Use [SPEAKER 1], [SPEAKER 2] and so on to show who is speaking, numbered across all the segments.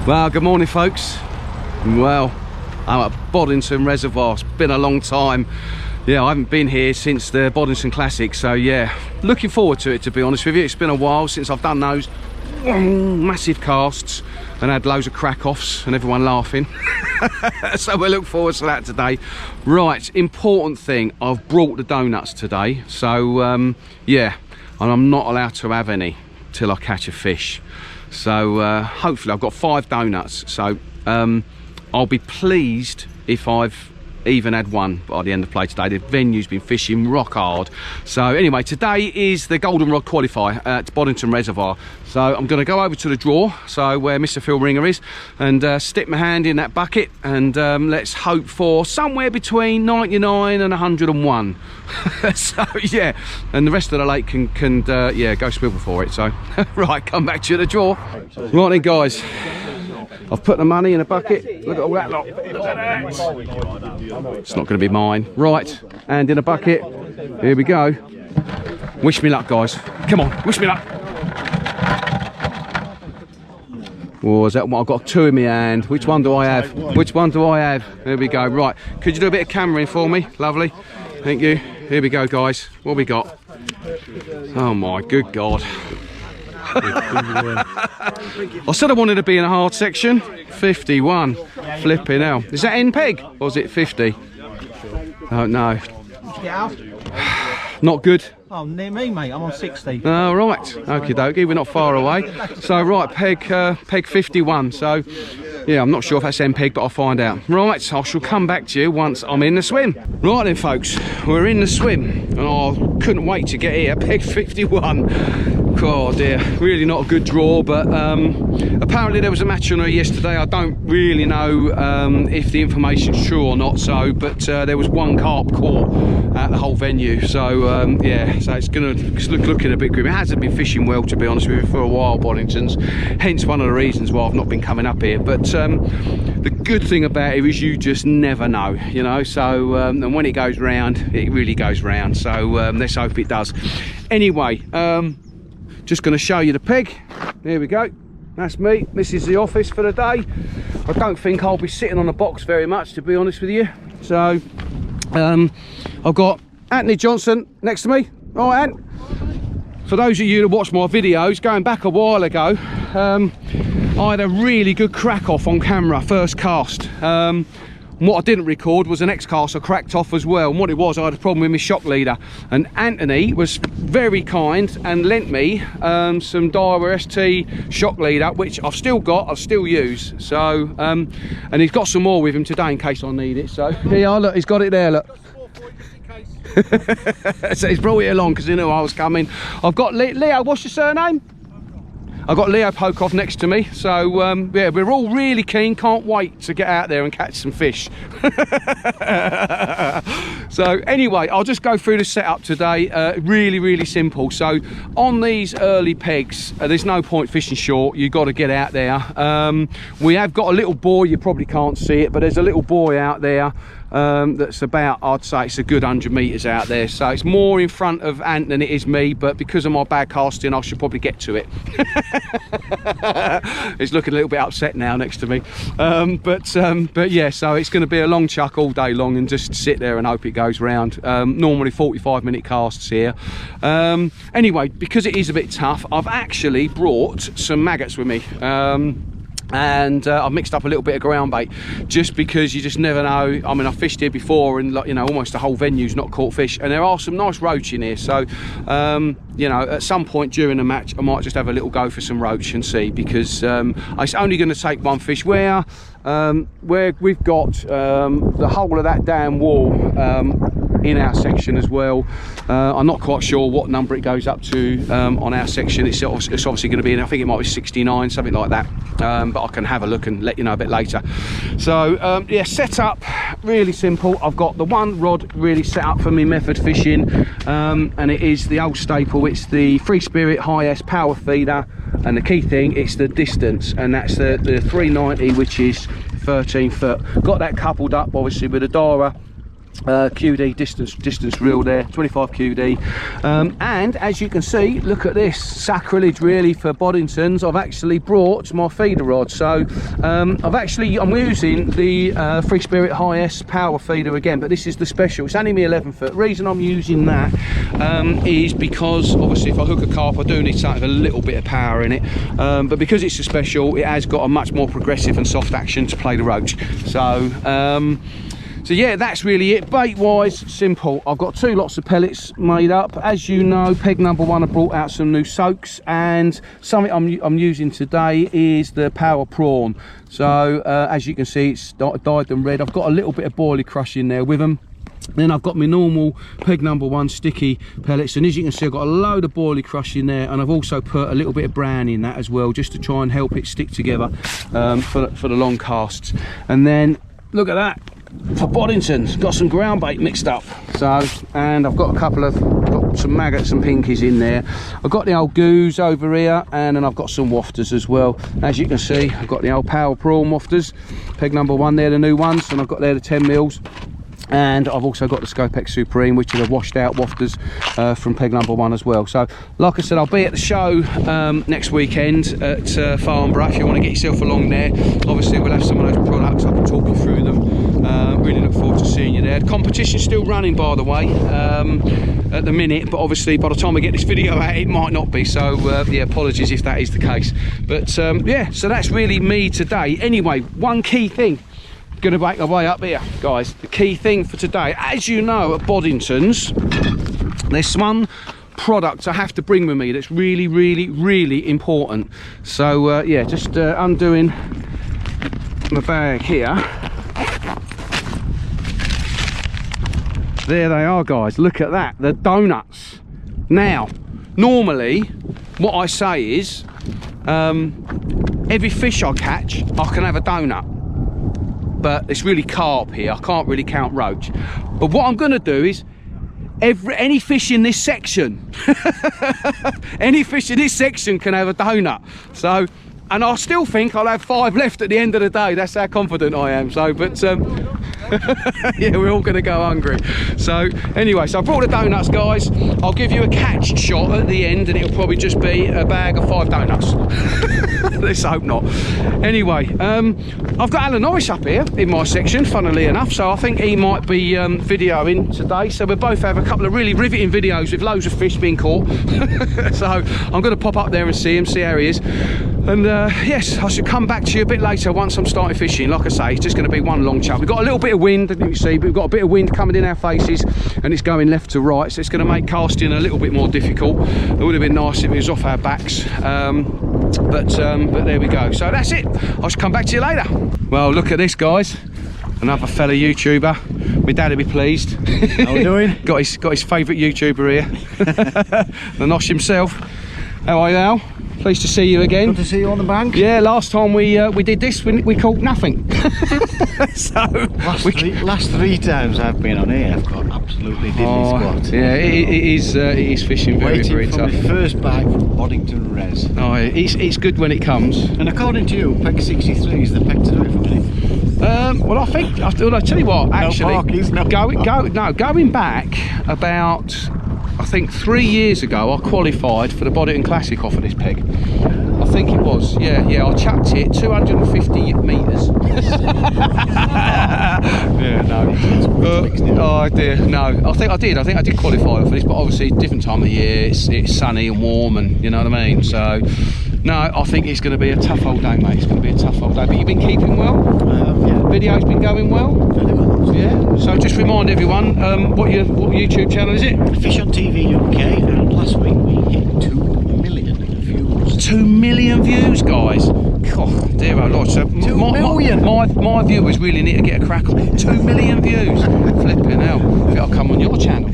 [SPEAKER 1] Well, good morning, folks. Well, I'm at Boddington Reservoir. It's been a long time. Yeah, I haven't been here since the Boddington Classic, so yeah, looking forward to it, to be honest with you. It's been a while since I've done those massive casts and had loads of crack-offs and everyone laughing. So we'll look forward to that today. Right, important thing, I've brought the donuts today, so yeah, and I'm not allowed to have any till I catch a fish. So hopefully I've got 5 donuts, so I'll be pleased if I've even had one by the end of play today. The venue's been fishing rock hard. So anyway, today is the Golden Rod Qualifier at Boddington Reservoir. So I'm going to go over to the drawer, so where Mr. Phil Ringer is, and stick my hand in that bucket, and let's hope for somewhere between 99 and 101. So yeah, and the rest of the lake can yeah, go swivel for it. So right, come back to the drawer. Right then, guys, I've put the money in a bucket. Look at all that lot. It's not going to be mine. Right, and in a bucket. Here we go. Wish me luck, guys. Come on, wish me luck. Oh, is that one? I've got 2 in my hand. Which one do I have? Which one do I have? There we go. Right, could you do a bit of cameraing for me? Lovely. Thank you. Here we go, guys. What we got? Oh my good God. I said I wanted to be in a hard section. 51. Flipping hell. Is that end peg or is it 50? Oh no. Not good.
[SPEAKER 2] Oh, near me, mate. I'm on 60.
[SPEAKER 1] Oh, right. Okie dokie. We're not far away. So right, peg 51. So yeah, I'm not sure if that's end peg, but I'll find out. Right, I shall come back to you once I'm in the swim. Right then, folks, we're in the swim, and I couldn't wait to get here. Peg 51. Oh dear, really not a good draw, but apparently there was a match on her yesterday. I don't really know if the information's true or not, so, but there was 1 carp caught at the whole venue. So yeah, so it's looking a bit grim. It hasn't been fishing well, to be honest with you, for a while, Boddington's, hence one of the reasons why I've not been coming up here. But the good thing about it is you just never know, you know. So and when it goes round, it really goes round. So let's hope it does. Anyway, just going to show you the peg. There we go. That's me. This is the office for the day. I don't think I'll be sitting on the box very much, to be honest with you. So I've got Anthony Johnson next to me. All right, Ant. For those of you that watch my videos, going back a while ago, I had a really good crack off on camera, first cast. What I didn't record was the next cast I cracked off as well, and what it was, I had a problem with my shock leader, and Anthony was very kind and lent me some Daiwa ST shock leader, which I've still got, I'll still use. So and he's got some more with him today in case I need it. So here, look, he's got it there, look. So he's brought it along because he knew I was coming. I've got Leo, what's your surname? I've got Leo Pocock next to me, so yeah, we're all really keen, can't wait to get out there and catch some fish. So anyway, I'll just go through the setup today, really simple. So on these early pegs, there's no point fishing short, you've got to get out there. We have got a little buoy, you probably can't see it, but there's a little buoy out there that's about, I'd say it's a good 100 metres out there, so it's more in front of Ant than it is me, but because of my bad casting I should probably get to it. He's looking a little bit upset now next to me, but yeah, so it's going to be a long chuck all day long and just sit there and hope it goes round. Normally 45-minute casts here. Anyway, because it is a bit tough, I've actually brought some maggots with me. And I've mixed up a little bit of ground bait just because you just never know. I mean, I fished here before and, you know, almost the whole venue's not caught fish, and there are some nice roach in here. So you know, at some point during the match I might just have a little go for some roach and see, because it's only going to take 1 fish. Where we've got the whole of that damn wall in our section as well. I'm not quite sure what number it goes up to on our section. It's obviously going to be, I think it might be 69, something like that, but I can have a look and let you know a bit later. So yeah, set up really simple. I've got the 1 rod really set up for me method fishing, and it is the old staple. It's the Free Spirit High S power feeder, and the key thing, it's the distance, and that's the 390, which is 13 foot. Got that coupled up obviously with a Daiwa QD distance reel there, 25 QD, and as you can see, look at this, sacrilege really for Boddingtons, I've actually brought my feeder rod. So I'm using the Free Spirit High S power feeder again, but this is the special. It's only me 11 foot. Reason I'm using that is because obviously if I hook a carp I do need something with a little bit of power in it, but because it's a special it has got a much more progressive and soft action to play the roach. So yeah, that's really it. Bait wise, simple. I've got 2 lots of pellets made up. As you know, peg number 1, I brought out some new soaks, and something I'm using today is the power prawn. So as you can see, it's dyed them red. I've got a little bit of boilie crush in there with them. Then I've got my normal peg number 1 sticky pellets, and as you can see I've got a load of boilie crush in there, and I've also put a little bit of bran in that as well, just to try and help it stick together for the long casts. And then look at that, for Boddington's got some ground bait mixed up. So, and I've got some maggots and pinkies in there. I've got the old goose over here, and then I've got some wafters as well. As you can see, I've got the old power prawn wafters, peg number 1, they're the new ones, and I've got there the 10 mils. And I've also got the Scopex Supreme, which is a washed out wafters from peg number 1 as well. So like I said, I'll be at the show next weekend at Farnborough if you want to get yourself along there. Obviously we'll have some of those products, I can talk you through them. Really look forward to seeing you there. The competition's still running, by the way, at the minute, but obviously by the time I get this video out it might not be, so yeah, apologies if that is the case. But yeah, so that's really me today. Anyway, one key thing, going to make my way up here, guys. The key thing for today, as you know, at Boddington's there's one product I have to bring with me that's really, really, really important. So yeah, just undoing my bag here. There they are, guys. Look at that, the donuts. Now normally what I say is every fish I catch I can have a donut, but it's really carp here, I can't really count roach. But what I'm going to do is any fish in this section any fish in this section can have a donut. So, and I still think I'll have 5 left at the end of the day. That's how confident I am. So, but yeah, we're all going to go hungry. So anyway, so I brought the donuts, guys. I'll give you a catch shot at the end, and it'll probably just be a bag of 5 donuts. Let's hope not. Anyway, I've got Alan Norris up here in my section, funnily enough, so I think he might be videoing today. So we both have a couple of really riveting videos with loads of fish being caught. So I'm going to pop up there and see him, see how he is. And yes, I should come back to you a bit later once I'm starting fishing. Like I say, it's just going to be one long chat. We've got a little bit of wind, didn't you see, but we've got a bit of wind coming in our faces, and it's going left to right, so it's going to make casting a little bit more difficult. It would have been nice if it was off our backs, but there we go. So that's it, I should come back to you later. Well, look at this, guys, another fella YouTuber. My dad will be pleased.
[SPEAKER 2] How we doing?
[SPEAKER 1] got his favourite YouTuber here, the Nosh himself. How are you, Al? Pleased to see you again.
[SPEAKER 2] Good to see you on the bank.
[SPEAKER 1] Yeah, last time we did this, we caught nothing. So
[SPEAKER 2] last three times I've been on here, I've got absolutely diddly squat.
[SPEAKER 1] Yeah, it is fishing very, very tough.
[SPEAKER 2] Waiting for my first bag from Boddington Rez.
[SPEAKER 1] Oh, it's good when it comes.
[SPEAKER 2] And according to you, peg 63 is the peg to do it for me.
[SPEAKER 1] Well, I think I'll tell you what. Actually, going back about, I think 3 years ago, I qualified for the Boddington Classic off of this peg. I think it was, yeah, I chucked it 250 metres. Yeah, no. Oh dear, no. I think I did qualify for this, but obviously different time of year. It's sunny and warm, and you know what I mean. So, no, I think it's going to be a tough old day, mate. It's going to be a tough old day. But you've been keeping well.
[SPEAKER 2] Yeah.
[SPEAKER 1] Video's been going well. Yeah. So just remind everyone, what YouTube channel is it?
[SPEAKER 2] Fish on TV UK, and last week we hit 2 million views.
[SPEAKER 1] 2 million views, guys. God, dear oh Lord. So
[SPEAKER 2] 2 million.
[SPEAKER 1] My viewers really need to get a crack on it. 2 million views. Flipping hell. I think I'll come on your channel.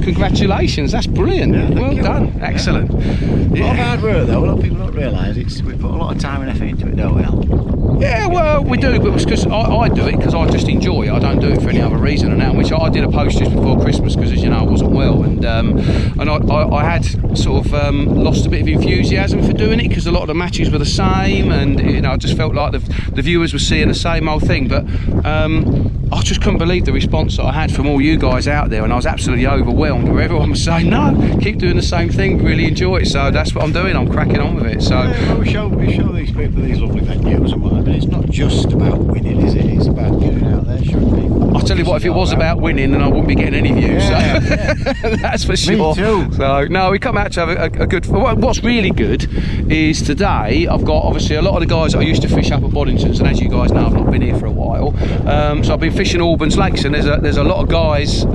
[SPEAKER 1] Congratulations, that's brilliant.
[SPEAKER 2] Yeah,
[SPEAKER 1] well done. Excellent.
[SPEAKER 2] Yeah. A lot of hard work though. A lot of people don't realise we put a lot of time and effort into it, don't we, Al?
[SPEAKER 1] Yeah, well, we do, but it's because I do it because I just enjoy it. I don't do it for any other reason. And that, which I did a post just before Christmas because, as you know, I wasn't well, and I had sort of lost a bit of enthusiasm for doing it because a lot of the matches were the same, and you know, I just felt like the viewers were seeing the same old thing. But I just couldn't believe the response that I had from all you guys out there, and I was absolutely overwhelmed where everyone was saying, no, keep doing the same thing, really enjoy it. So that's what I'm doing, I'm cracking on with it. So
[SPEAKER 2] yeah, well, we show these people these lovely venues and whatever. It's not just about winning, is it? It's about getting out there, showing people.
[SPEAKER 1] I'll tell you what, if it was about winning, then I wouldn't be getting any views.
[SPEAKER 2] Yeah,
[SPEAKER 1] so
[SPEAKER 2] yeah.
[SPEAKER 1] that's for sure.
[SPEAKER 2] Me too.
[SPEAKER 1] So no, we come out to have a good. What's really good is today I've got obviously a lot of the guys that I used to fish up at Boddington's, and as you guys know, I've not been here for a while. So I've been fishing Albans Lakes, and there's a lot of guys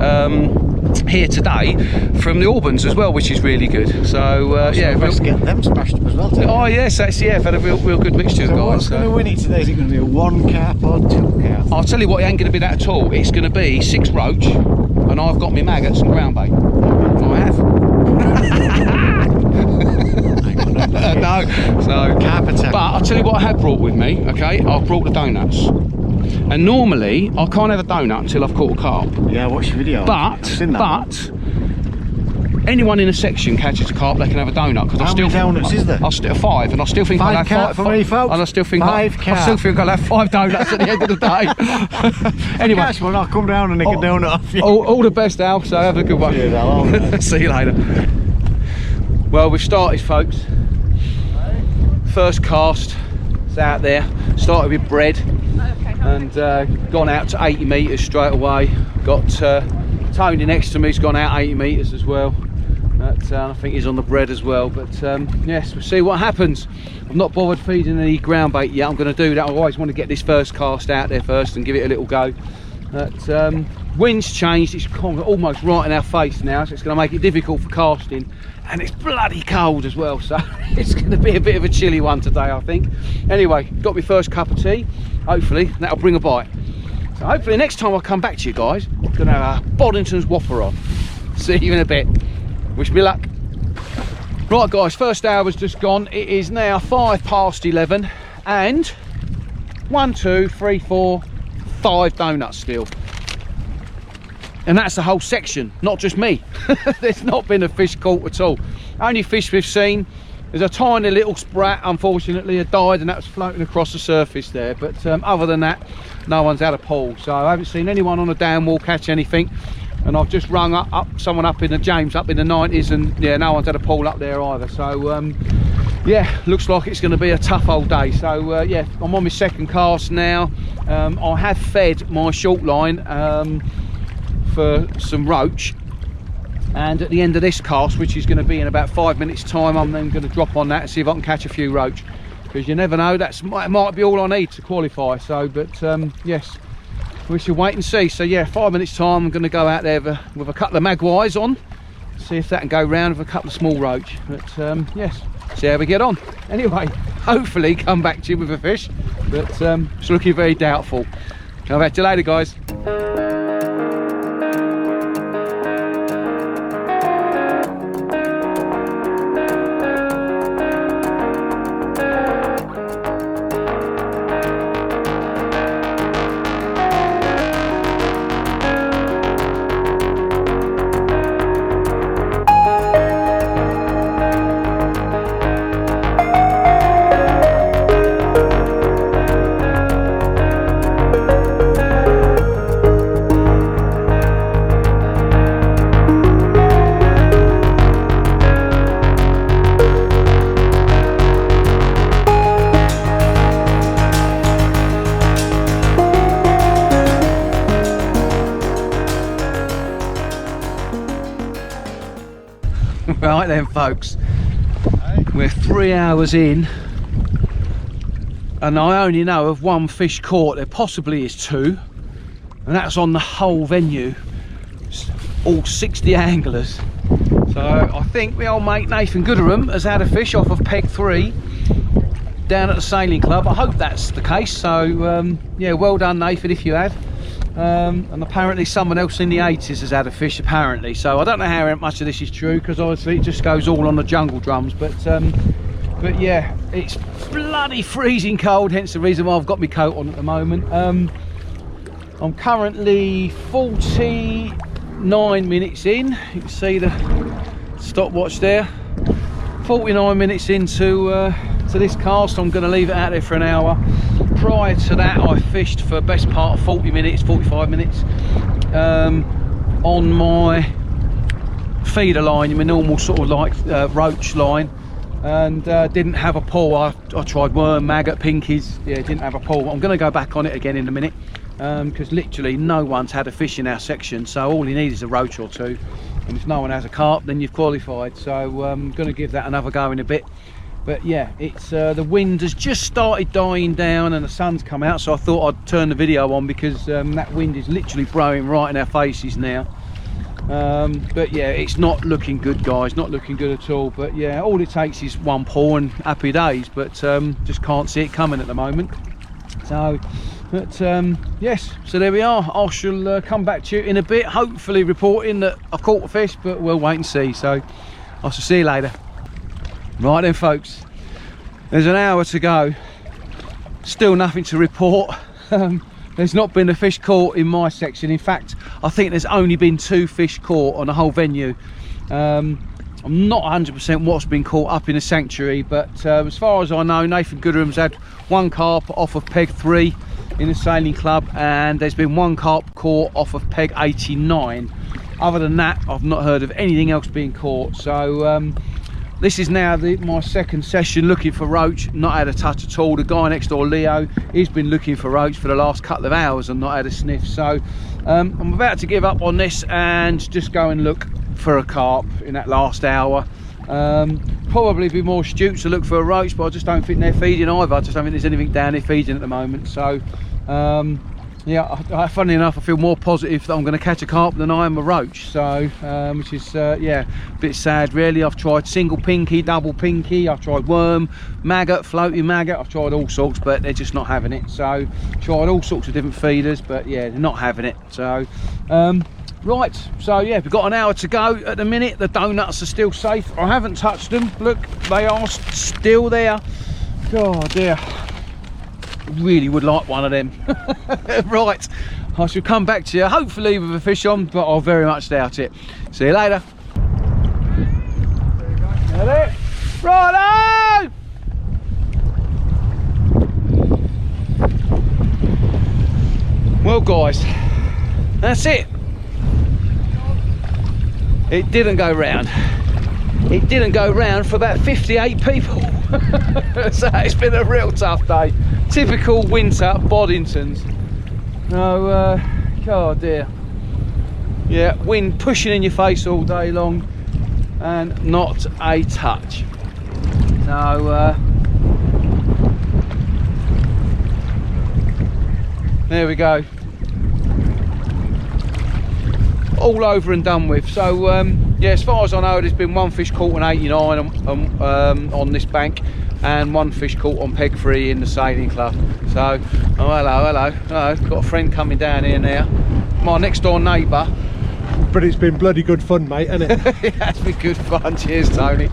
[SPEAKER 1] here today from the Albans as well, which is really good. So yeah,
[SPEAKER 2] let's get them smashed up as well today.
[SPEAKER 1] Oh yes, that's, yeah, I've had a real good mixture of
[SPEAKER 2] So
[SPEAKER 1] guys.
[SPEAKER 2] what's going to win it today? Is it going to be a 1 carp or 2 carp?
[SPEAKER 1] I'll tell you what, it ain't going to be that at all. It's going to be 6 roach, and I've got my maggots and ground bait. I have. No, so
[SPEAKER 2] carp attack.
[SPEAKER 1] But I'll tell you what I have brought with me. Okay, I've brought the donuts. And normally I can't have a donut until I've caught a carp.
[SPEAKER 2] Yeah, I watched your video.
[SPEAKER 1] But anyone in a section catches a carp, they can have a donut. Because
[SPEAKER 2] How many donuts is there?
[SPEAKER 1] I'll still 5, and I still think I'll have 5
[SPEAKER 2] for me, folks.
[SPEAKER 1] And I still think
[SPEAKER 2] I
[SPEAKER 1] still think I'll have 5 donuts at the end of the day. Anyway,
[SPEAKER 2] Yes, well, I'll come down and nick a donut off you.
[SPEAKER 1] all the best, Al. So have a good one.
[SPEAKER 2] Cheers, Al.
[SPEAKER 1] See you later. Well, we've started, folks. First cast, it's out there. Started with bread, and gone out to 80 metres straight away. Got Tony next to me's gone out 80 metres as well. I think he's on the bread as well. But yes, we'll see what happens. I've not bothered feeding any ground bait yet. I'm going to do that. I always want to get this first cast out there first and give it a little go. But wind's changed. It's almost right in our face now, so it's going to make it difficult for casting. And it's bloody cold as well, so it's going to be a bit of a chilly one today, I think. Anyway, got my first cup of tea. Hopefully that'll bring a bite. So hopefully next time I come back to you guys, I'm going to have a Boddington's Whopper on. See you in a bit. Wish me luck. Right guys, first hour's just gone. It is now 11:05, and 1, 2, 3, 4, 5 donuts still. And that's the whole section, not just me. There's not been a fish caught at all. Only fish we've seen, there's a tiny little sprat, unfortunately, had died, and that was floating across the surface there. But other than that, no one's had a pull. So I haven't seen anyone on a downwall catch anything. And I've just rung up someone up in the James up in the 90s, and yeah, no one's had a pull up there either. So yeah, looks like it's going to be a tough old day. So yeah, I'm on my second cast now. I have fed my short line for some roach, and at the end of this cast, which is going to be in about 5 minutes time, I'm then going to drop on that and see if I can catch a few roach, because you never know, that might be all I need to qualify. So but yes, we should wait and see. So yeah, 5 minutes time I'm going to go out there with a couple of magpies on, see if that can go round with a couple of small roach. But yes, see how we get on. Anyway, hopefully come back to you with a fish, but it's looking very doubtful. I'll back to you later, guys. Right then folks, we're 3 hours in, and I only know of 1 fish caught. There possibly is 2, and that's on the whole venue, all 60 anglers. So I think my old mate Nathan Gooderham has had a fish off of peg 3 down at the sailing club. I hope that's the case. So yeah, well done Nathan if you have. And apparently someone else in the 80s has had a fish apparently, so I don't know how much of this is true, because obviously it just goes all on the jungle drums. But yeah, it's bloody freezing cold, hence the reason why I've got my coat on at the moment. I'm currently 49 minutes in. You can see the stopwatch there. 49 minutes into to this cast. I'm going to leave it out there for an hour. Prior to that, I fished for best part of 40 minutes, 45 minutes on my feeder line, my normal sort of like roach line, and didn't have a pull. I tried worm, maggot, pinkies, yeah, didn't have a pull. I'm going to go back on it again in a minute, because literally no one's had a fish in our section, so all you need is a roach or two, and if no one has a carp, then you've qualified. So I'm going to give that another go in a bit. But yeah, it's the wind has just started dying down and the sun's come out, so I thought I'd turn the video on, because that wind is literally blowing right in our faces now. But yeah, it's not looking good, guys, not looking good at all. But yeah, all it takes is one pull and happy days, but just can't see it coming at the moment. So but yes, so there we are. I shall come back to you in a bit, hopefully reporting that I've caught a fish, but we'll wait and see. So I shall see you later. Right then, folks, there's an hour to go, still nothing to report. There's not been a fish caught in my section. In fact, I think there's only been 2 fish caught on the whole venue. I'm not 100% what's been caught up in the sanctuary, but as far as I know, Nathan Goodrum's had 1 carp off of peg 3 in the sailing club, and there's been 1 carp caught off of peg 89. Other than that, I've not heard of anything else being caught. So this is now my second session looking for roach, not had a touch at all. The guy next door, Leo, he's been looking for roach for the last couple of hours and not had a sniff. So I'm about to give up on this and just go and look for a carp in that last hour. Probably be more astute to look for a roach, but I just don't think they're feeding either. I just don't think there's anything down there feeding at the moment. So yeah, funny enough, I feel more positive that I'm going to catch a carp than I am a roach. So which is yeah, a bit sad really. I've tried single pinky, double pinky, I've tried worm, maggot, floating maggot, I've tried all sorts, but they're just not having it. So tried all sorts of different feeders, but yeah, they're not having it. So right, so yeah, we've got an hour to go at the minute. The donuts are still safe. I haven't touched them. Look, they are still there. God dear, really would like one of them. Right, I shall come back to you hopefully with a fish on, but I'll very much doubt it. See you later. Ready? Righto! Well guys, that's it. It didn't go round. It didn't go round for about 58 people. So it's been a real tough day. Typical winter Boddingtons. Oh, God dear. Yeah, wind pushing in your face all day long and not a touch. So there we go. All over and done with. So yeah, as far as I know, there's been 1 fish caught on 89 on this bank, and 1 fish caught on peg 3 in the sailing club. So oh, hello, got a friend coming down here now, my next door neighbour.
[SPEAKER 3] But it's been bloody good fun, mate, hasn't it?
[SPEAKER 1] It has been good fun. Cheers, Tony.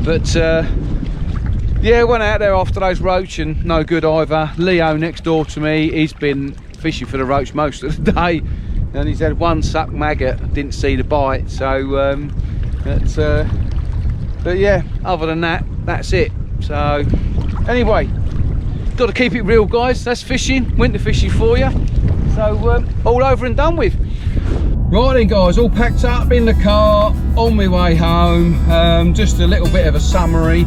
[SPEAKER 1] But yeah, went out there after those roach and no good either. Leo next door to me, he's been fishing for the roach most of the day, and he's had 1 suck maggot, didn't see the bite. So but yeah, other than that, that's it. So anyway, got to keep it real, guys. That's fishing, winter fishing for you. So all over and done with. Right then, guys, all packed up in the car, on my way home. Just a little bit of a summary.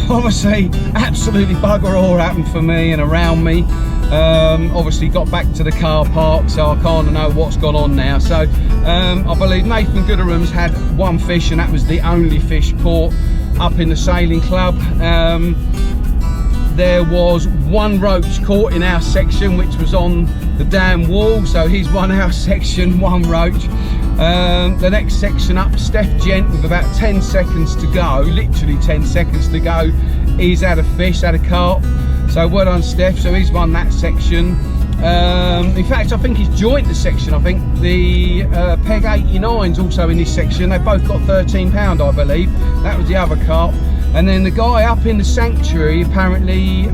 [SPEAKER 1] Obviously, absolutely bugger all happened for me and around me. Obviously got back to the car park, so I kind of know what's gone on now. So I believe Nathan Goodrum's had 1 fish, and that was the only fish caught up in the sailing club. There was 1 roach caught in our section, which was on the damn wall, so he's won our section, 1 roach. The next section up, Steph Gent, with about 10 seconds to go, literally 10 seconds to go, he's had a fish, had a carp. So well done, Steph. So he's won that section. In fact, I think he's joined the section. I think the peg 89's also in this section. They both got £13, I believe. That was the other carp. And then the guy up in the sanctuary apparently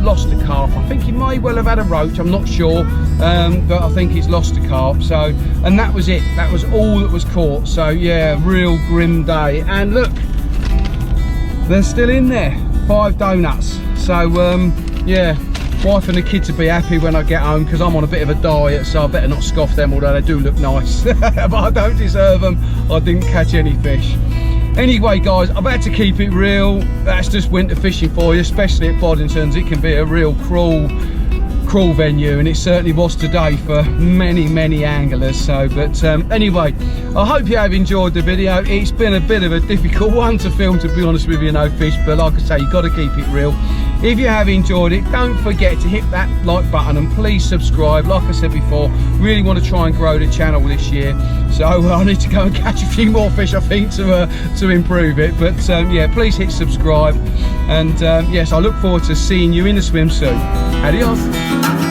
[SPEAKER 1] lost a carp. I think he may well have had a roach, I'm not sure, but I think he's lost a carp. So, and that was it. That was all that was caught. So yeah, real grim day. And look, they're still in there. 5 donuts. So yeah, wife and the kids will be happy when I get home, because I'm on a bit of a diet, so I better not scoff them, although they do look nice. But I don't deserve them. I didn't catch any fish. Anyway guys, I've had to keep it real. That's just winter fishing for you, especially at Boddington's. It can be a real cruel venue, and it certainly was today for many anglers. So but anyway, I hope you have enjoyed the video. It's been a bit of a difficult one to film, to be honest with you, no fish, but like I say, you've got to keep it real. If you have enjoyed it, don't forget to hit that like button and please subscribe. Like I said before, really want to try and grow the channel this year, so I need to go and catch a few more fish, I think, to improve it. But yeah, please hit subscribe, and yes, I look forward to seeing you in the swim soon. Adios.